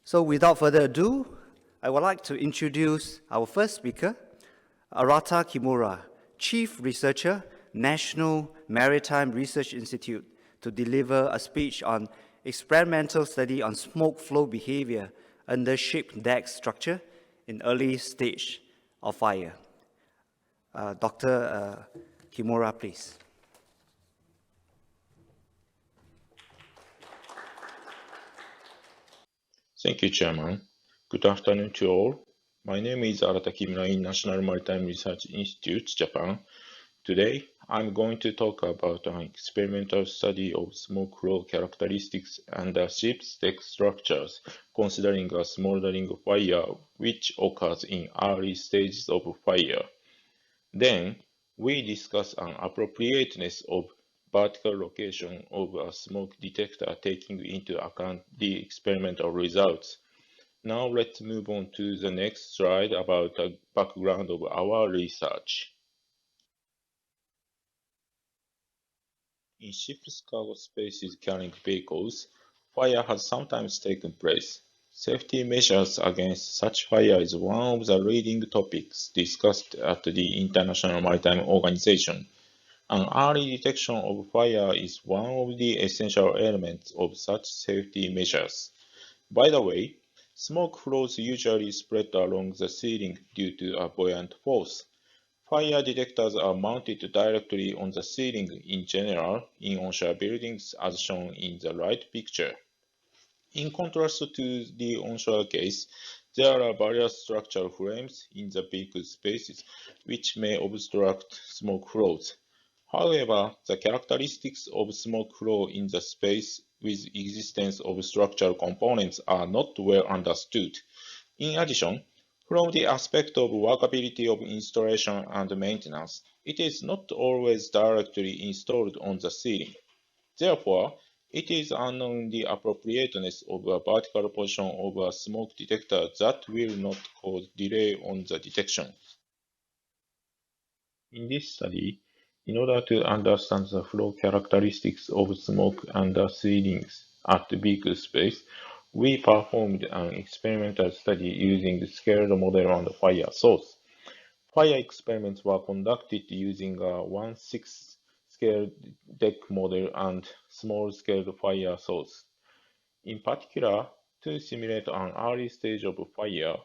So without further ado, I would like to introduce our first speaker, Arata Kimura, Chief Researcher, National Maritime Research Institute, to deliver a speech on experimental study on smoke flow behavior under ship deck structure in early stage of fire. Dr. Kimura, please. Thank you, Chairman. Good afternoon to all. My name is Arata Kimura in National Maritime Research Institute, Japan. Today, I'm going to talk about an experimental study of smoke flow characteristics under ship's deck structures, considering a smoldering fire which occurs in early stages of fire. Then, we discuss an appropriateness of vertical location of a smoke detector taking into account the experimental results. Now let's move on to the next slide about the background of our research. In ships' cargo spaces carrying vehicles, fire has sometimes taken place. Safety measures against such fire is one of the leading topics discussed at the International Maritime Organization. An early detection of fire is one of the essential elements of such safety measures. By the way, smoke flows usually spread along the ceiling due to a buoyant force. Fire detectors are mounted directly on the ceiling in general in onshore buildings as shown in the right picture. In contrast to the onshore case, there are various structural frames in the vehicle spaces which may obstruct smoke flows. However, the characteristics of smoke flow in the space with existence of structural components are not well understood. In addition, from the aspect of workability of installation and maintenance, it is not always directly installed on the ceiling. Therefore, it is unknown the appropriateness of a vertical position of a smoke detector that will not cause delay on the detection. In this study, in order to understand the flow characteristics of smoke under ceilings at the vehicle space, we performed an experimental study using the scaled model and fire source. Fire experiments were conducted using a 1/6 scale deck model and small-scale fire source. In particular, to simulate an early stage of fire,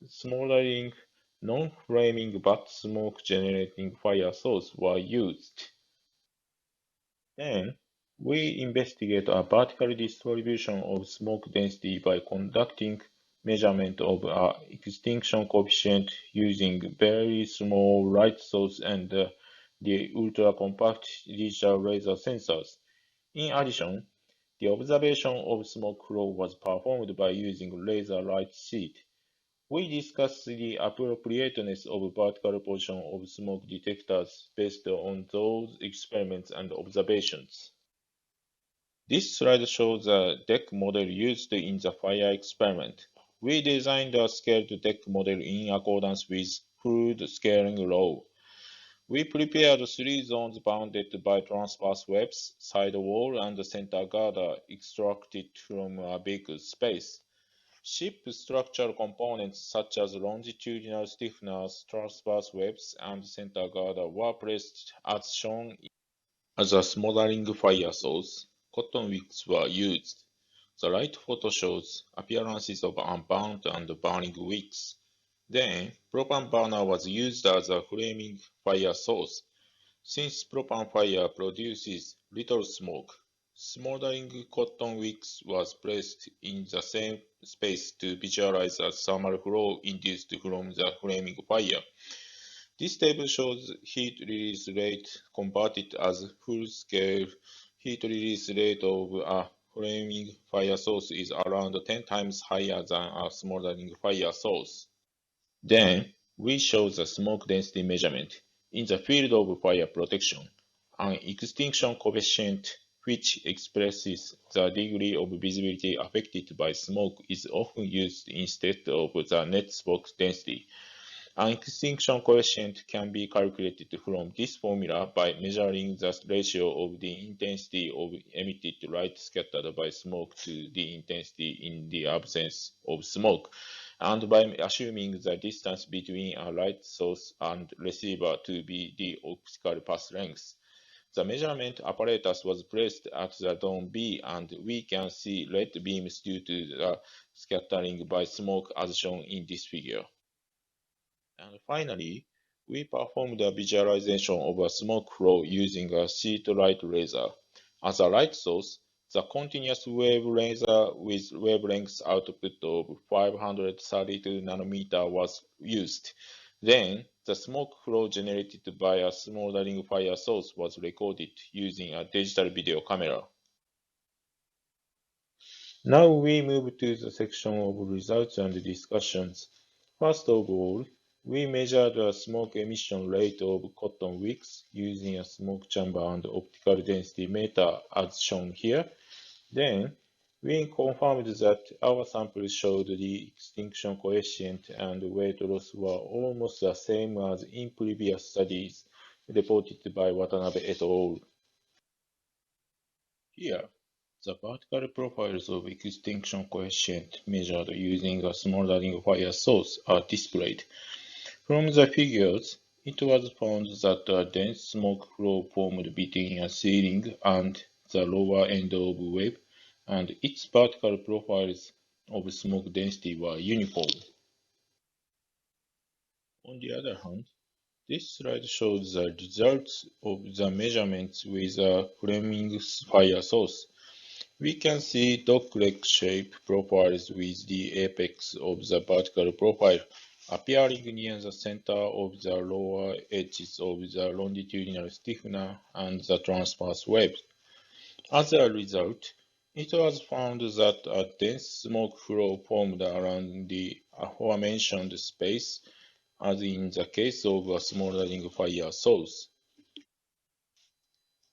smoldering, non-flaming but smoke-generating fire source were used. Then, we investigate a vertical distribution of smoke density by conducting measurement of extinction coefficient using very small light source and the ultra-compact digital laser sensors. In addition, the observation of smoke flow was performed by using laser light sheet. We discussed the appropriateness of vertical position of smoke detectors based on those experiments and observations. This slide shows the deck model used in the fire experiment. We designed a scaled deck model in accordance with fluid scaling law. We prepared 3 zones bounded by transverse webs, sidewall, and center girder extracted from a vehicle space. Ship structural components such as longitudinal stiffeners, transverse webs, and center girder were placed as shown. As a smoldering fire source, cotton wicks were used. The right photo shows appearances of unbound and burning wicks. Then, propane burner was used as a flaming fire source. Since propane fire produces little smoke, smoldering cotton wicks was placed in the same space to visualize a thermal flow induced from the flaming fire. This table shows heat release rate converted as full-scale heat release rate of a flaming fire source is around 10 times higher than a smoldering fire source. Then, we show the smoke density measurement. In the field of fire protection, an extinction coefficient which expresses the degree of visibility affected by smoke is often used instead of the net smoke density. An extinction coefficient can be calculated from this formula by measuring the ratio of the intensity of emitted light scattered by smoke to the intensity in the absence of smoke, and by assuming the distance between a light source and receiver to be the optical path length. The measurement apparatus was placed at the zone B, and we can see red beams due to the scattering by smoke as shown in this figure. And finally, we performed a visualization of a smoke flow using a sheet light laser. As a light source, the continuous wave laser with wavelength output of 532 nanometer was used. Then, the smoke flow generated by a smoldering fire source was recorded using a digital video camera. Now we move to the section of results and discussions. First of all, we measured the smoke emission rate of cotton wicks using a smoke chamber and optical density meter as shown here. Then, we confirmed that our samples showed the extinction coefficient and weight loss were almost the same as in previous studies reported by Watanabe et al. Here, the vertical profiles of extinction coefficient measured using a smoldering fire source are displayed. From the figures, it was found that a dense smoke flow formed between a ceiling and the lower end of wave, and its vertical profiles of smoke density were uniform. On the other hand, this slide shows the results of the measurements with a flaming fire source. We can see dog-leg shape profiles with the apex of the vertical profile appearing near the center of the lower edges of the longitudinal stiffener and the transverse wave. As a result, it was found that a dense smoke flow formed around the aforementioned space, as in the case of a smoldering fire source.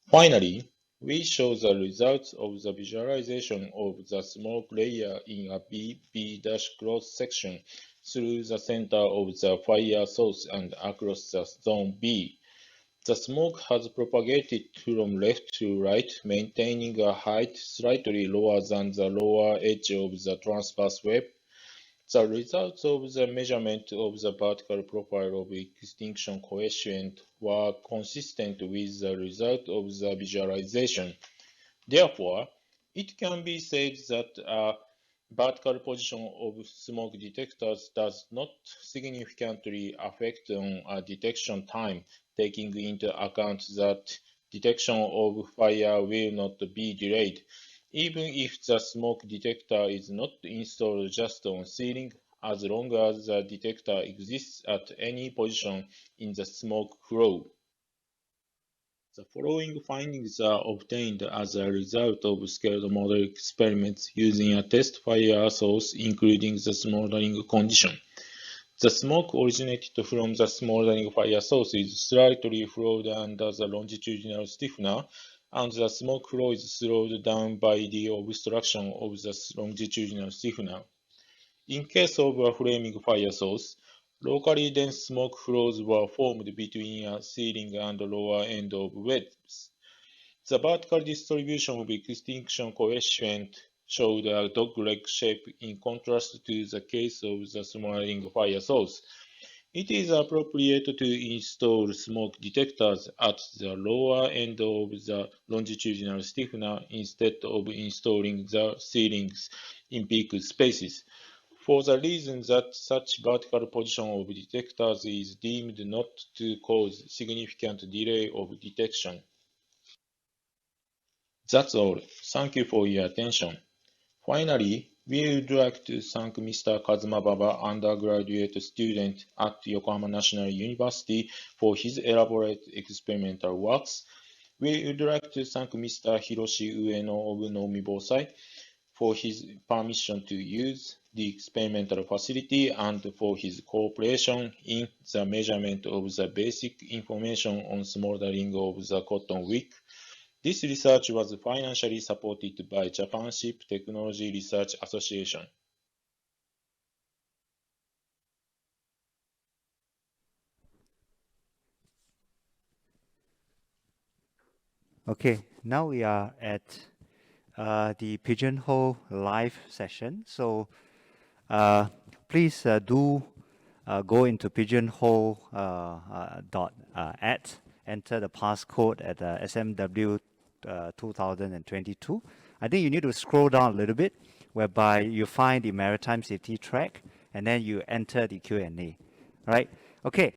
Finally, we show the results of the visualization of the smoke layer in a BB cross section through the center of the fire source and across the zone B. The smoke has propagated from left to right, maintaining a height slightly lower than the lower edge of the transverse wave. The results of the measurement of the vertical profile of extinction coefficient were consistent with the result of the visualization. Therefore, it can be said that a vertical position of smoke detectors does not significantly affect on a detection time, taking into account that detection of fire will not be delayed. Even if the smoke detector is not installed just on ceiling, as long as the detector exists at any position in the smoke flow. The following findings are obtained as a result of scaled model experiments using a test fire source, including the smoldering condition. The smoke originated from the smoldering fire source is slightly flowed under the longitudinal stiffener, and the smoke flow is slowed down by the obstruction of the longitudinal stiffener. In case of a flaming fire source, locally dense smoke flows were formed between a ceiling and lower end of waves. The vertical distribution of extinction coefficient showed a dog-leg shape in contrast to the case of the smoldering fire source. It is appropriate to install smoke detectors at the lower end of the longitudinal stiffener instead of installing the ceilings in peak spaces, for the reason that such vertical position of detectors is deemed not to cause significant delay of detection. That's all. Thank you for your attention. Finally, we would like to thank Mr. Kazuma Baba, undergraduate student at Yokohama National University, for his elaborate experimental works. We would like to thank Mr. Hiroshi Ueno of Nomi Bosai for his permission to use the experimental facility and for his cooperation in the measurement of the basic information on smoldering of the cotton wick. This research was financially supported by Japan Ship Technology Research Association. Okay, now we are at the Pigeonhole live session. So please do go into Pigeonhole at, enter the passcode at SMW 2022. I think you need to scroll down a little bit, whereby you find the maritime safety track, and then you enter the Q&A. Right? Okay.